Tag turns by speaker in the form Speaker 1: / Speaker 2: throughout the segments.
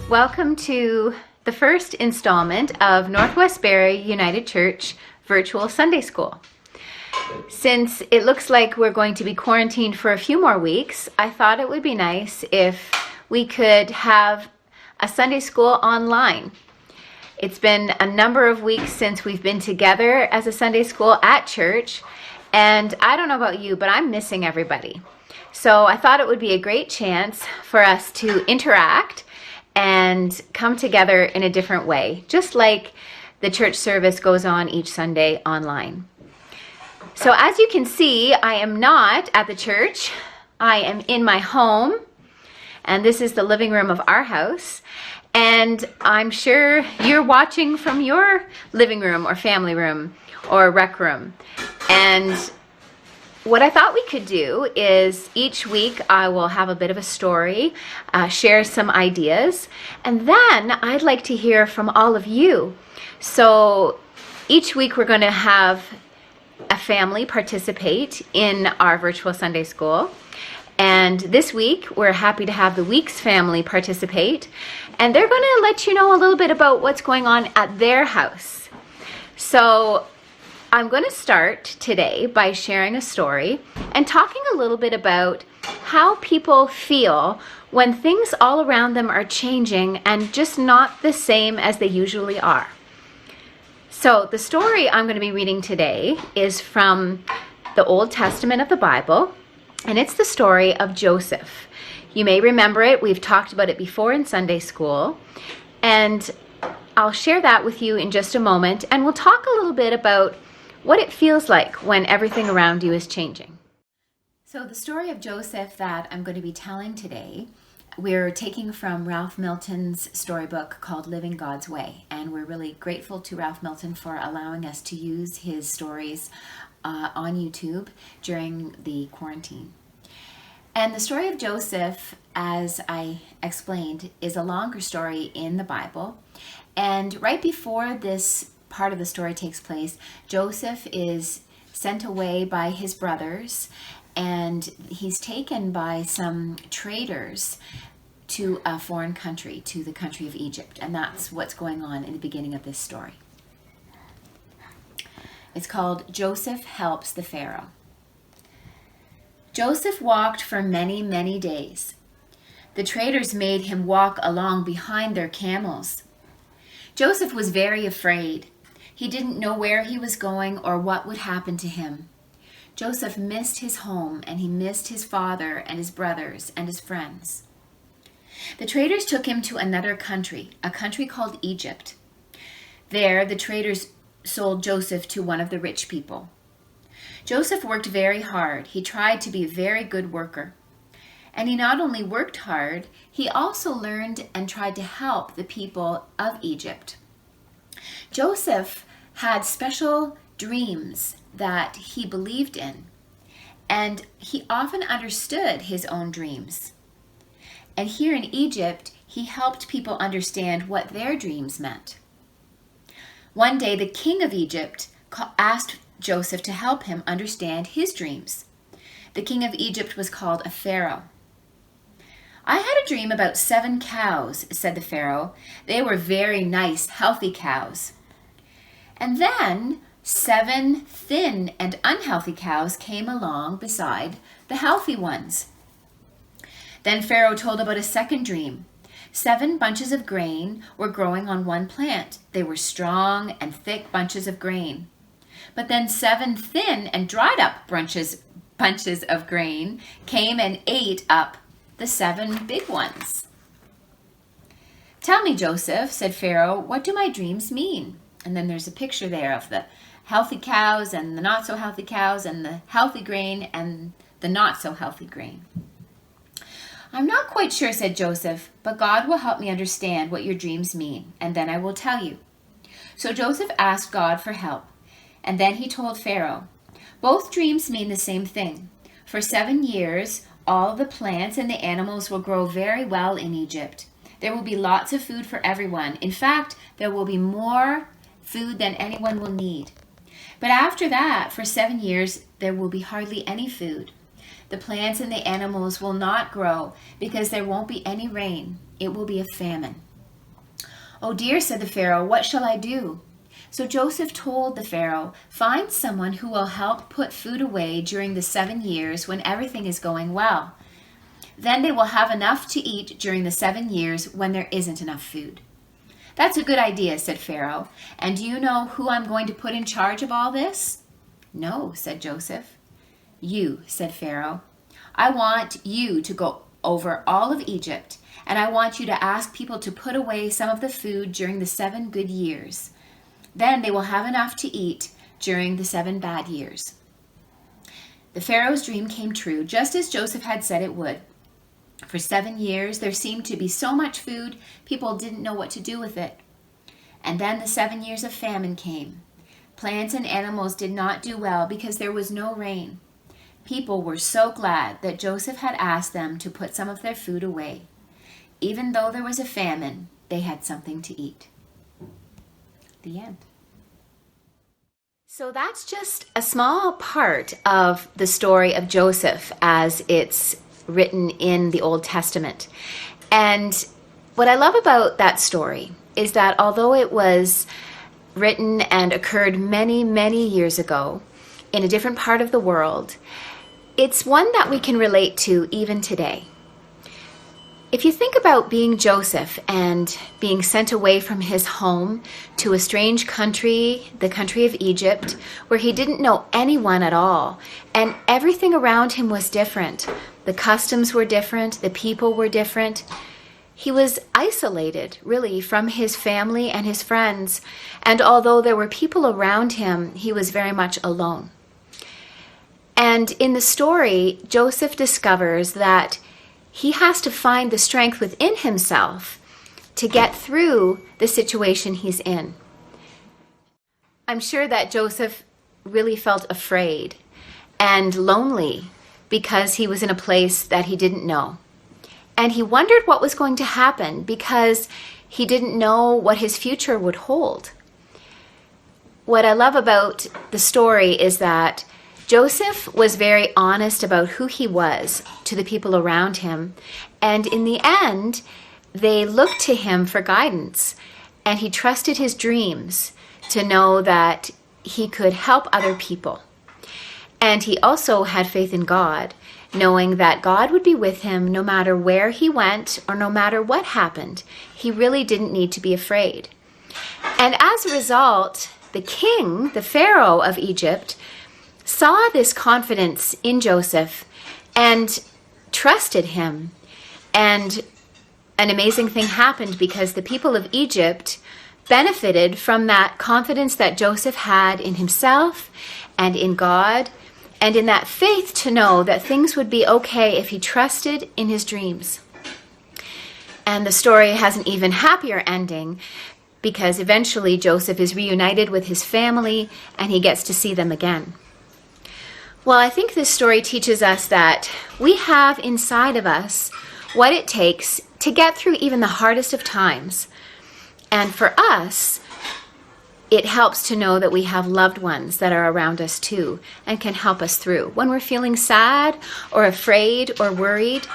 Speaker 1: Welcome to the first installment of Northwest Barrie United Church Virtual Sunday School. Since it looks like we're going to be quarantined for a few more weeks, I thought it would be nice if we could have a Sunday school online. It's been a number of weeks since we've been together as a Sunday school at church, and I don't know about you, but I'm missing everybody. So I thought it would be a great chance for us to interact and come together in a different way, just like the church service goes on each Sunday online. So as you can see, I am not at the church. I am in my home, and this is the living room of our house. And I'm sure you're watching from your living room or family room or rec room. And what I thought we could do is each week I will have a bit of a story, share some ideas, and then I'd like to hear from all of you. So each week we're going to have a family participate in our virtual Sunday school. And this week we're happy to have the Weeks family participate, and they're going to let you know a little bit about what's going on at their house. So I'm going to start today by sharing a story and talking a little bit about how people feel when things all around them are changing and just not the same as they usually are. So the story I'm going to be reading today is from the Old Testament of the Bible, and it's the story of Joseph. You may remember it. We've talked about it before in Sunday school, and I'll share that with you in just a moment, and we'll talk a little bit about what it feels like when everything around you is changing. So the story of Joseph that I'm going to be telling today, we're taking from Ralph Milton's storybook called Living God's Way, and we're really grateful to Ralph Milton for allowing us to use his stories on YouTube during the quarantine. And the story of Joseph, as I explained, is a longer story in the Bible. And right before this part of the story takes place, Joseph is sent away by his brothers, and he's taken by some traders to a foreign country, to the country of Egypt. And that's what's going on in the beginning of this story. It's called Joseph Helps the Pharaoh. Joseph walked for many, many days. The traders made him walk along behind their camels. Joseph was very afraid. He didn't know where he was going or what would happen to him. Joseph missed his home, and he missed his father and his brothers and his friends. The traders took him to another country, a country called Egypt. There, the traders sold Joseph to one of the rich people. Joseph worked very hard. He tried to be a very good worker. And he not only worked hard, he also learned and tried to help the people of Egypt. Joseph had special dreams that he believed in, and he often understood his own dreams. And here in Egypt, he helped people understand what their dreams meant. One day, the king of Egypt asked Joseph to help him understand his dreams. The king of Egypt was called a pharaoh. "I had a dream about 7 cows," said the pharaoh. "They were very nice, healthy cows. And then 7 thin and unhealthy cows came along beside the healthy ones." Then Pharaoh told about a second dream. 7 bunches of grain were growing on one plant. They were strong and thick bunches of grain. But then 7 thin and dried up bunches of grain came and ate up the 7 big ones. "Tell me, Joseph," said Pharaoh, "what do my dreams mean?" And then there's a picture there of the healthy cows and the not so healthy cows and the healthy grain and the not so healthy grain. "I'm not quite sure," said Joseph, "but God will help me understand what your dreams mean, and then I will tell you." So Joseph asked God for help, and then he told Pharaoh, "Both dreams mean the same thing. For 7 years, all the plants and the animals will grow very well in Egypt. There will be lots of food for everyone. In fact, there will be more food than anyone will need. But after that, for 7 years, there will be hardly any food. The plants and the animals will not grow because there won't be any rain. It will be a famine. "Oh dear," said the Pharaoh, "what shall I do?" So Joseph told the Pharaoh, "Find someone who will help put food away during the 7 years when everything is going well. Then they will have enough to eat during the 7 years when there isn't enough food." "That's a good idea," said Pharaoh. "And do you know who I'm going to put in charge of all this?" "No," said Joseph. "You," said Pharaoh. "I want you to go over all of Egypt, and I want you to ask people to put away some of the food during the 7 good years. Then they will have enough to eat during the 7 bad years." The Pharaoh's dream came true, just as Joseph had said it would. For 7 years, there seemed to be so much food, people didn't know what to do with it. And then the 7 years of famine came. Plants and animals did not do well because there was no rain. People were so glad that Joseph had asked them to put some of their food away. Even though there was a famine, they had something to eat. The end. So that's just a small part of the story of Joseph as it's written in the Old Testament. And what I love about that story is that although it was written and occurred many, many years ago in a different part of the world, it's one that we can relate to even today. If you think about being Joseph and being sent away from his home to a strange country, the country of Egypt, where he didn't know anyone at all, and everything around him was different. The customs were different, the people were different. He was isolated, really, from his family and his friends, and although there were people around him, he was very much alone. And in the story, Joseph discovers that he has to find the strength within himself to get through the situation he's in. I'm sure that Joseph really felt afraid and lonely because he was in a place that he didn't know. And he wondered what was going to happen because he didn't know what his future would hold. What I love about the story is that Joseph was very honest about who he was to the people around him, and in the end, they looked to him for guidance, and he trusted his dreams to know that he could help other people. And he also had faith in God, knowing that God would be with him no matter where he went or no matter what happened. He really didn't need to be afraid. And as a result, the king, the Pharaoh of Egypt, saw this confidence in Joseph and trusted him. And an amazing thing happened because the people of Egypt benefited from that confidence that Joseph had in himself and in God, and in that faith to know that things would be okay if he trusted in his dreams. And the story has an even happier ending because eventually Joseph is reunited with his family and he gets to see them again. Well, I think this story teaches us that we have inside of us what it takes to get through even the hardest of times. And for us, it helps to know that we have loved ones that are around us too and can help us through. When we're feeling sad or afraid or worried,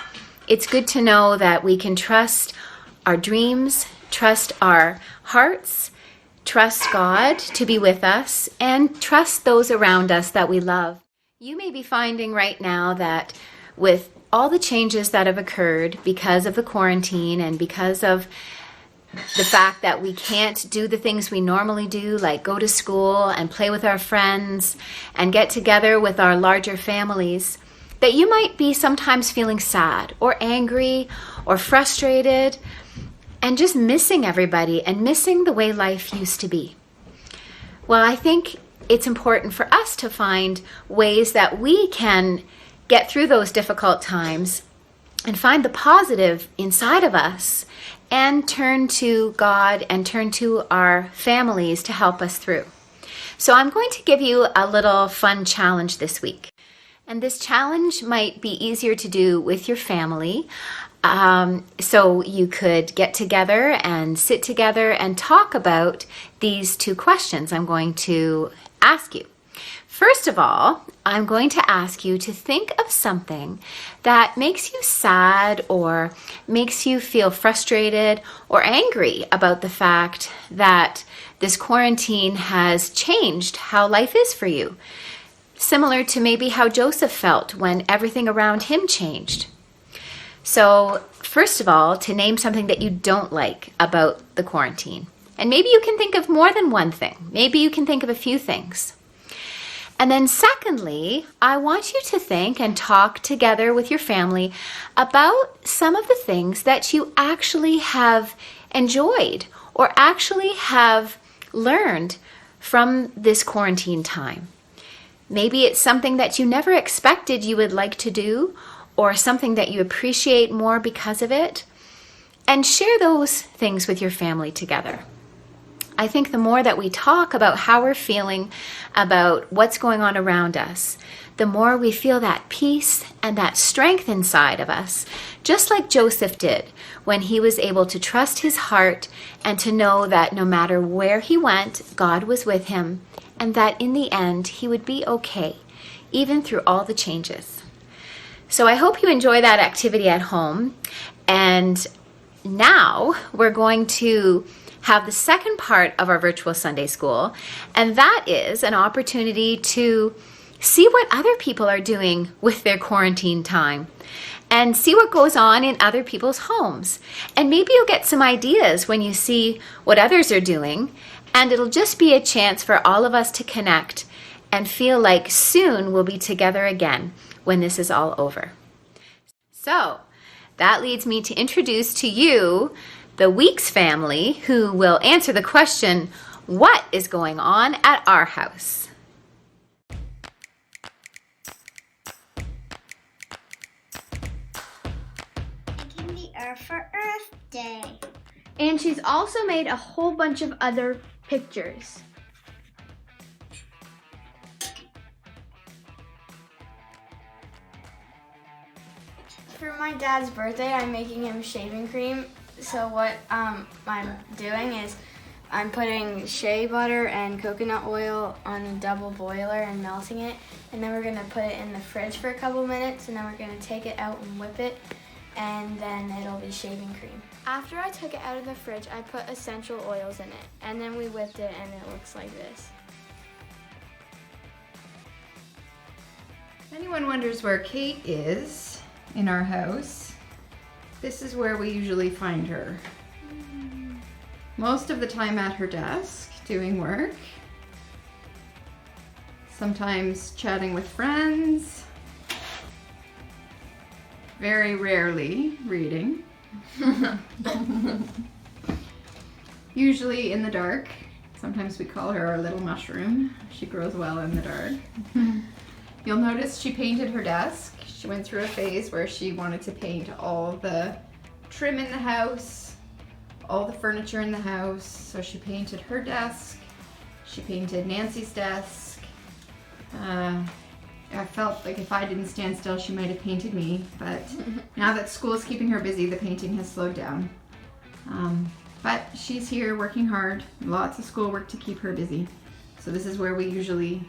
Speaker 1: it's good to know that we can trust our dreams, trust our hearts, trust God to be with us, and trust those around us that we love. You may be finding right now that with all the changes that have occurred because of the quarantine and because of the fact that we can't do the things we normally do, like go to school and play with our friends and get together with our larger families, that you might be sometimes feeling sad or angry or frustrated and just missing everybody and missing the way life used to be. Well, I think it's important for us to find ways that we can get through those difficult times and find the positive inside of us and turn to God and turn to our families to help us through. So I'm going to give you a little fun challenge this week. And this challenge might be easier to do with your family. So you could get together and sit together and talk about these 2 questions I'm going to ask you. First of all, I'm going to ask you to think of something that makes you sad or makes you feel frustrated or angry about the fact that this quarantine has changed how life is for you. Similar to maybe how Joseph felt when everything around him changed. So, first of all, to name something that you don't like about the quarantine. And maybe you can think of more than one thing. Maybe you can think of a few things. And then secondly, I want you to think and talk together with your family about some of the things that you actually have enjoyed or actually have learned from this quarantine time. Maybe it's something that you never expected you would like to do, or something that you appreciate more because of it. And share those things with your family together. I think the more that we talk about how we're feeling about what's going on around us, the more we feel that peace and that strength inside of us, just like Joseph did when he was able to trust his heart and to know that no matter where he went, God was with him, and that in the end he would be okay, even through all the changes. So I hope you enjoy that activity at home. And now we're going to have the second part of our virtual Sunday school, and that is an opportunity to see what other people are doing with their quarantine time and see what goes on in other people's homes. And maybe you'll get some ideas when you see what others are doing, and it'll just be a chance for all of us to connect and feel like soon we'll be together again when this is all over. So that leads me to introduce to you the Weeks family, who will answer the question, what is going on at our house?
Speaker 2: Making the earth for Earth Day.
Speaker 3: And she's also made a whole bunch of other pictures.
Speaker 4: For my dad's birthday, I'm making him shaving cream. So what I'm doing is I'm putting shea butter and coconut oil on a double boiler and melting it. And then we're gonna put it in the fridge for a couple minutes, and then we're gonna take it out and whip it, and then it'll be shaving cream. After I took it out of the fridge, I put essential oils in it, and then we whipped it, and it looks like this.
Speaker 5: If anyone wonders where Kate is in our house, this is where we usually find her. Most of the time at her desk, doing work. Sometimes chatting with friends. Very rarely reading. Usually in the dark. Sometimes we call her our little mushroom. She grows well in the dark. You'll notice she painted her desk. She went through a phase where she wanted to paint all the trim in the house, all the furniture in the house. So she painted her desk. She painted Nancy's desk. I felt like if I didn't stand still, she might have painted me. But now that school is keeping her busy, the painting has slowed down. But she's here working hard. Lots of schoolwork to keep her busy. So this is where we usually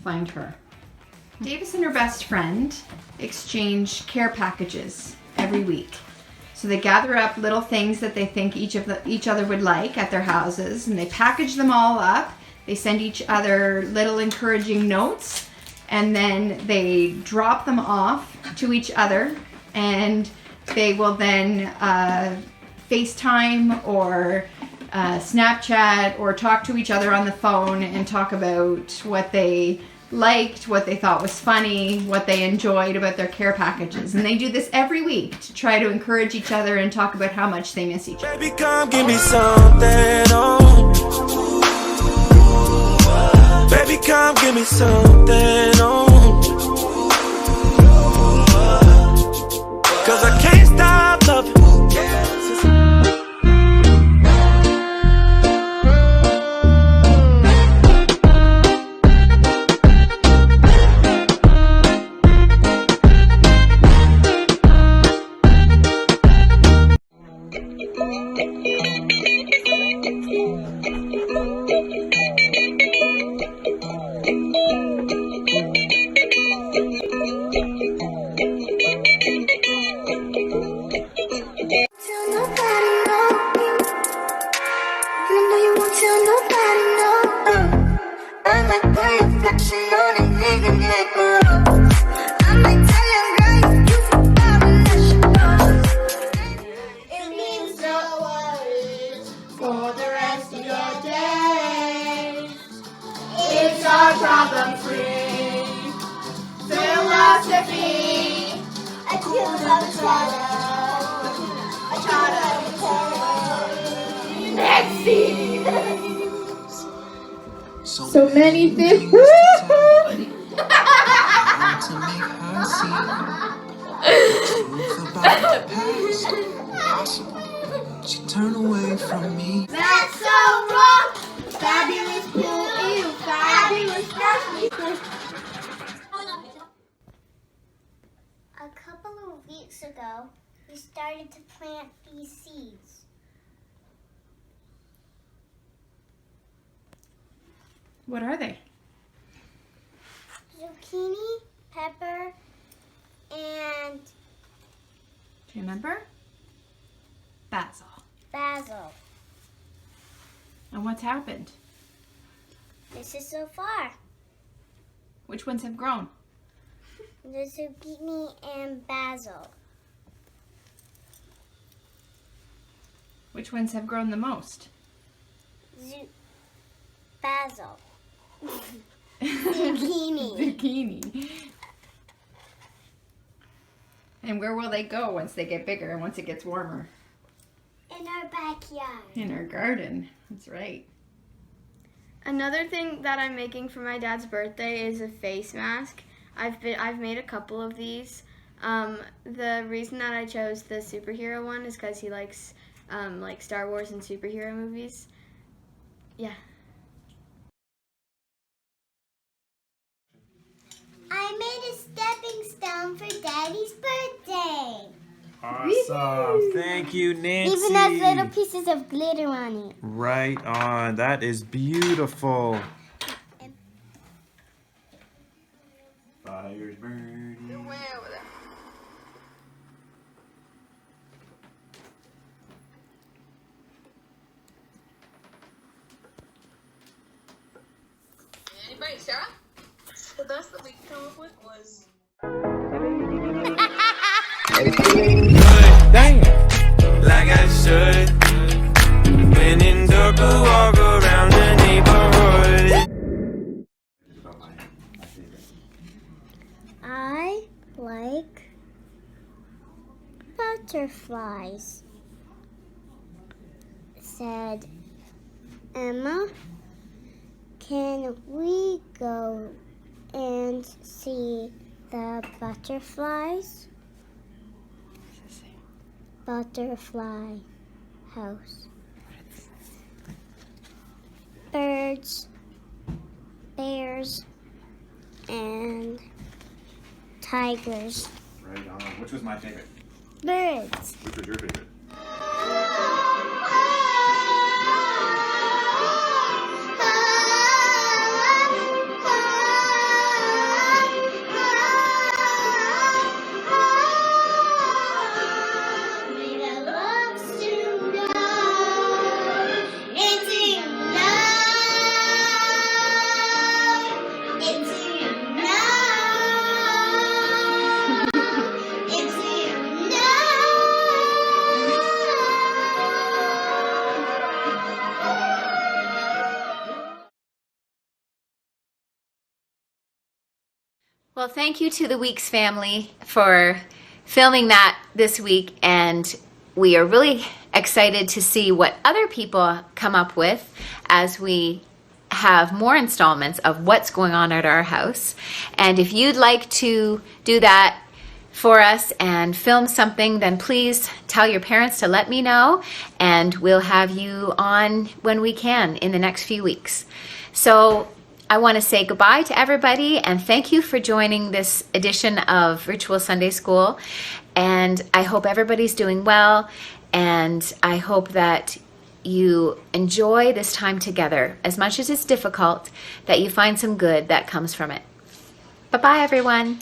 Speaker 5: find her. Davis and her best friend exchange care packages every week. So they gather up little things that they think each other would like at their houses, and they package them all up. They send each other little encouraging notes, and then they drop them off to each other, and they will then FaceTime or Snapchat or talk to each other on the phone and talk about what they liked, what they thought was funny, what they enjoyed about their care packages. And they do this every week to try to encourage each other and talk about how much they miss each other.
Speaker 6: Baby, come give me something, oh. Baby, come give me something, oh. 'Cause I can't stop loving.
Speaker 2: It means no worries for the rest of your day.
Speaker 5: It's our problem-free philosophy.
Speaker 2: I feel love
Speaker 5: So many things.
Speaker 6: To make her see the truth about the past. Impossible. She turned away from me.
Speaker 2: That's so wrong. Fabulous blue, ew, fabulous A couple of weeks ago, we started to plant these seeds.
Speaker 5: What are they?
Speaker 2: Zucchini, pepper, and
Speaker 5: Do you remember? Basil.
Speaker 2: basil.
Speaker 5: And what's happened?
Speaker 2: This is so far.
Speaker 5: Which ones have grown?
Speaker 2: The zucchini and basil.
Speaker 5: Which ones have grown the most?
Speaker 2: Basil. Zucchini.
Speaker 5: Zucchini. And where will they go once they get bigger and once it gets warmer?
Speaker 2: In our backyard.
Speaker 5: In our garden. That's right.
Speaker 4: Another thing that I'm making for my dad's birthday is a face mask. I've made a couple of these. The reason that I chose the superhero one is because he likes like Star Wars and superhero movies. Yeah.
Speaker 2: I made a stepping stone for Daddy's birthday.
Speaker 7: Awesome. Thank you, Nancy.
Speaker 2: Even has little pieces of glitter on it.
Speaker 7: Right on. That is beautiful. Fire's burning.
Speaker 8: Anybody, Sarah? The best that we could come up with was
Speaker 6: Damn. Like I should. When in dark, I walk around the neighborhood.
Speaker 2: I like butterflies, said Emma. Can we go and see the butterflies? Butterfly house. Birds, bears, and tigers.
Speaker 7: Right on. Which was my favorite?
Speaker 2: Birds.
Speaker 7: Which was your favorite?
Speaker 1: Well, thank you to the Weeks family for filming that this week, and we are really excited to see what other people come up with as we have more installments of what's going on at our house. And if you'd like to do that for us and film something, then please tell your parents to let me know, and we'll have you on when we can in the next few weeks. So I want to say goodbye to everybody and thank you for joining this edition of Virtual Sunday School. And I hope everybody's doing well, and I hope that you enjoy this time together. As much as it's difficult, that you find some good that comes from it. Bye-bye, everyone.